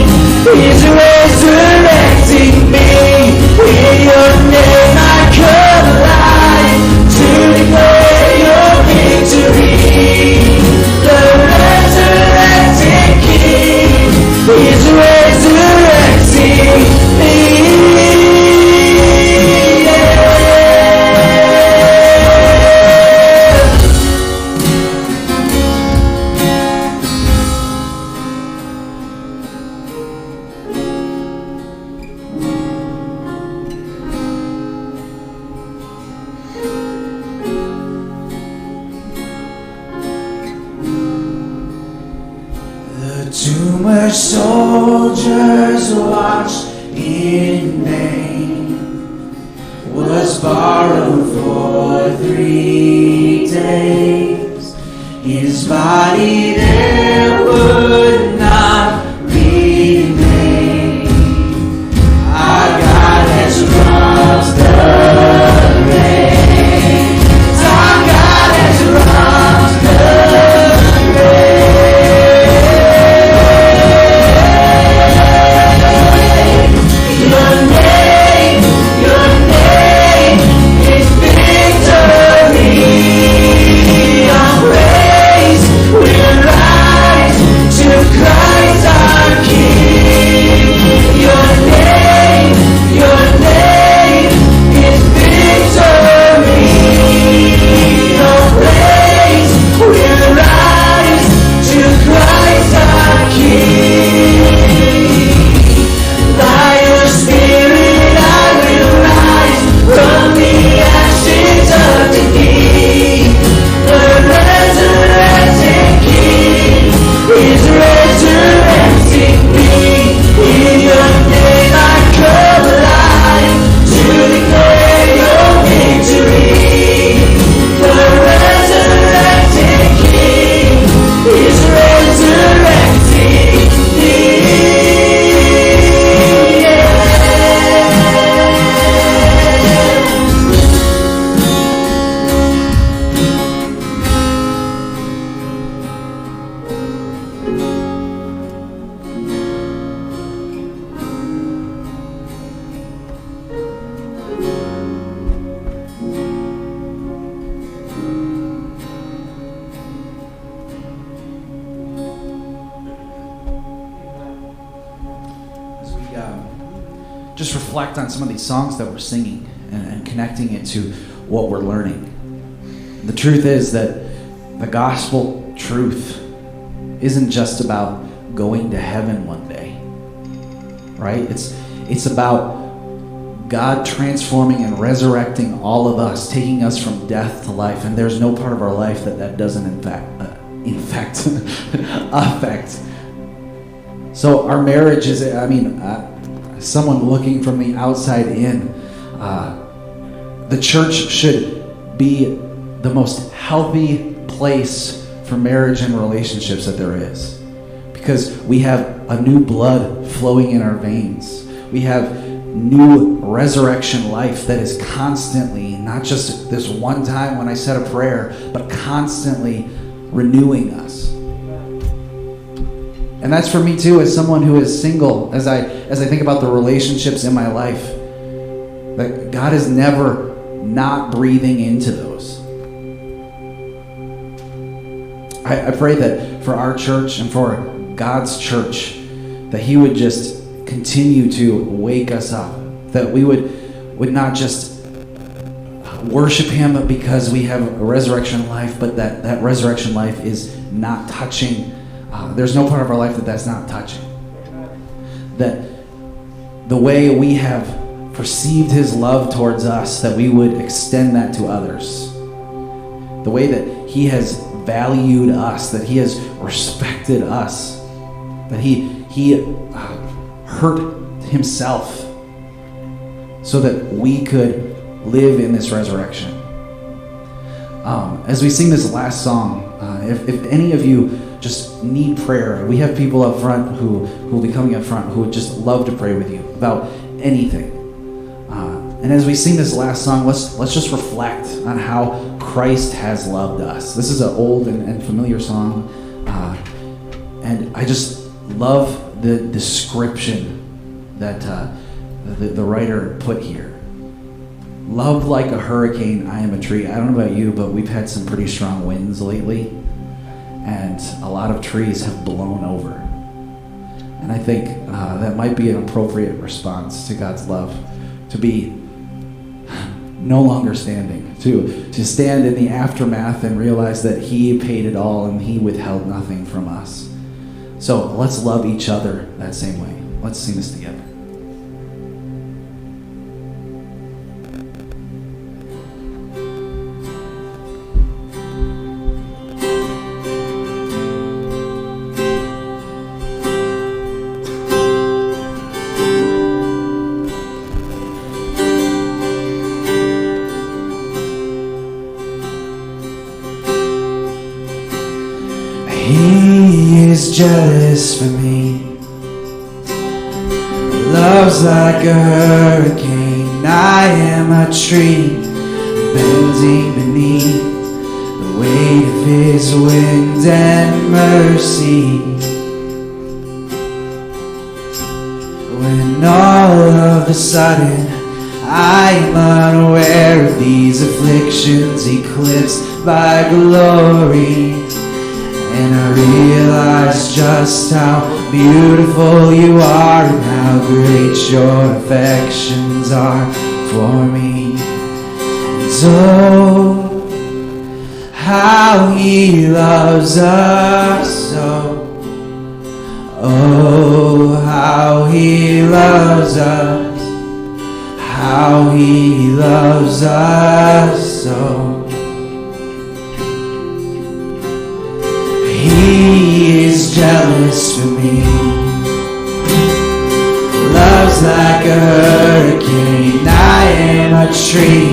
is resurrecting me. In your name I come alive to declare your victory. The resurrected King is resurrecting me. Too much soldiers watched in vain, was borrowed for 3 days. His body there would not remain. Our God has crossed the reflect on some of these songs that we're singing and connecting it to what we're learning. The truth is that the gospel truth isn't just about going to heaven one day, right? It's about God transforming and resurrecting all of us, taking us from death to life, and there's no part of our life that doesn't affect. So our marriage is, someone looking from the outside in, the church should be the most healthy place for marriage and relationships that there is, because we have a new blood flowing in our veins. We have new resurrection life that is constantly, not just this one time when I said a prayer, but constantly renewing us. And that's for me too, as someone who is single, as I think about the relationships in my life, that God is never not breathing into those. I pray that for our church and for God's church, that He would just continue to wake us up, that we would not just worship Him because we have a resurrection life, but that resurrection life is not touching. There's no part of our life that's not touching. That the way we have perceived His love towards us, that we would extend that to others. The way that He has valued us, that He has respected us, that He hurt Himself so that we could live in this resurrection. As we sing this last song, if any of you just need prayer, we have people up front who will be coming up front who would just love to pray with you about anything. And as we sing this last song, let's just reflect on how Christ has loved us. This is an old and familiar song, and I just love the description that the writer put here. Love like a hurricane, I am a tree. I don't know about you, but we've had some pretty strong winds lately, and a lot of trees have blown over. And I think that might be an appropriate response to God's love, to be no longer standing, to stand in the aftermath and realize that He paid it all and He withheld nothing from us. So let's love each other that same way. Let's sing this together. He is jealous for me, loves like a hurricane. I am a tree bending beneath the weight of His wind and mercy. When all of a sudden I am unaware of these afflictions eclipsed by glory, and I realize just how beautiful You are and how great Your affections are for me. And oh, how He loves us so. Oh, how He loves us. How He loves us so. He is jealous for me, loves like a hurricane. I am a tree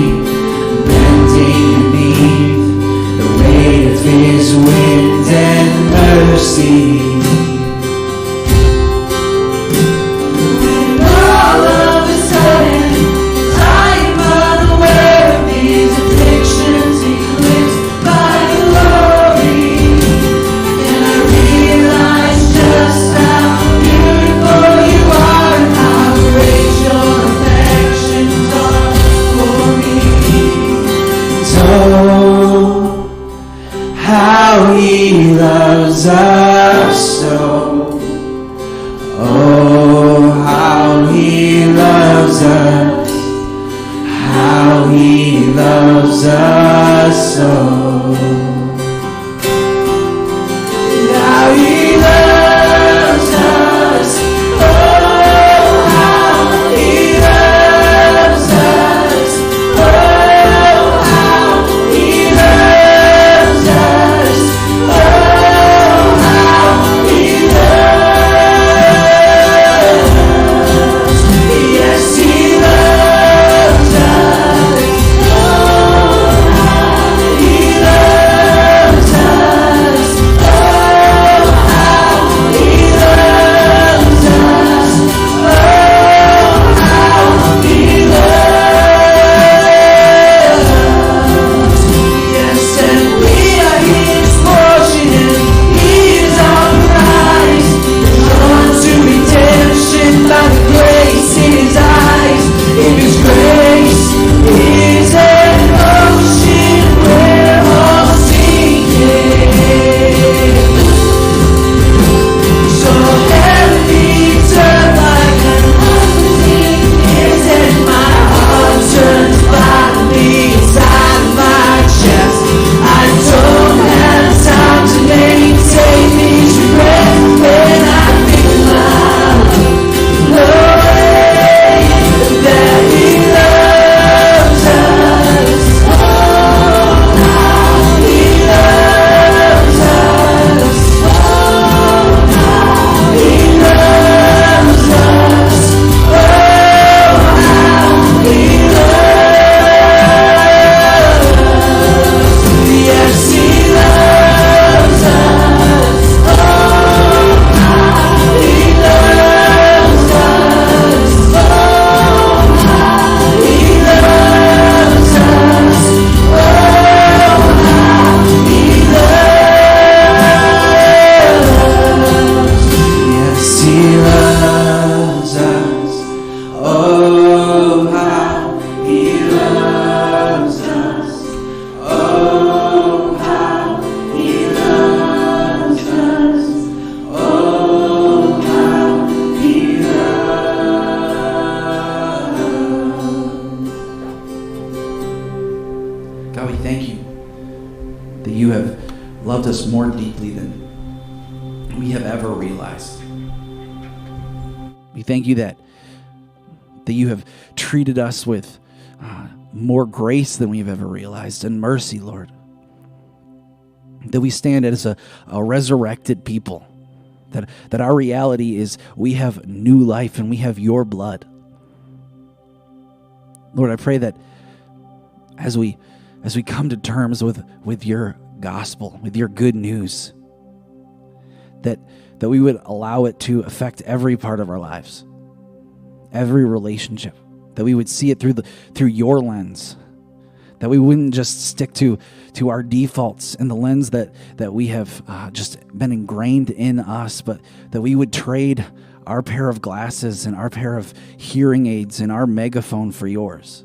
bending beneath the weight of His wind and mercy. When all of a sudden I am unaware of these afflictions eclipsed by glory, just how beautiful You are and how great Your affections are for me. So, how He loves us so. Oh, how He loves us. loves us so. Now he loves us. Oh, how he loves us. Oh, how he loves us. Oh, how he loves us. Yes, he loves us. Oh, how he loves us. Oh, how he loves us. Oh, how he loves us. Yes, and we are his portion, and he is our prize. Drawn to redemption by the grace in his eyes. In his grace is an ocean we're all sinking. So heavy turn like an ocean is, and my heart turns violently inside my chest. I don't have time to maintain these regrets when I think my Lord, that he loves us. Oh, how he loves us. Oh, how he loves us. Oh, how he loves us. Yes, he loves us. Oh, how he loves us. Oh, how he loves us. Oh, how he loves. Yes, he loves us. Oh, how he loves us. Oh, how he loves us. Oh, how he loves. God, we thank you that you have loved us more deeply than we have ever realized. We thank you that you have treated us with more grace than we've ever realized, and mercy, Lord. That we stand as a resurrected people. That our reality is we have new life and we have your blood. Lord, I pray that as we come to terms with your gospel, with your good news, that we would allow it to affect every part of our lives, every relationship, that we would see it through your lens, that we wouldn't just stick to our defaults and the lens that we have just been ingrained in us, but that we would trade our pair of glasses and our pair of hearing aids and our megaphone for yours.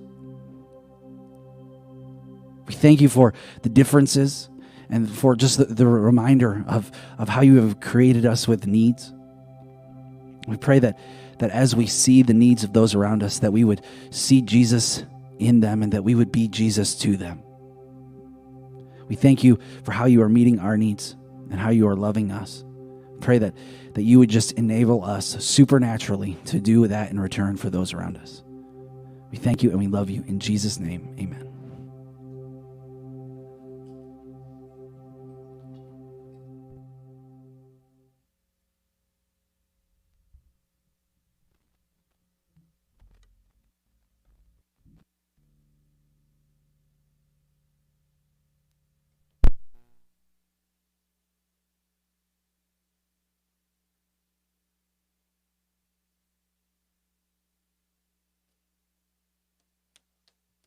We thank you for the differences and for just the reminder of how you have created us with needs. We pray that as we see the needs of those around us, that we would see Jesus in them and that we would be Jesus to them. We thank you for how you are meeting our needs and how you are loving us. Pray that you would just enable us supernaturally to do that in return for those around us. We thank you and we love you. In Jesus' name, amen.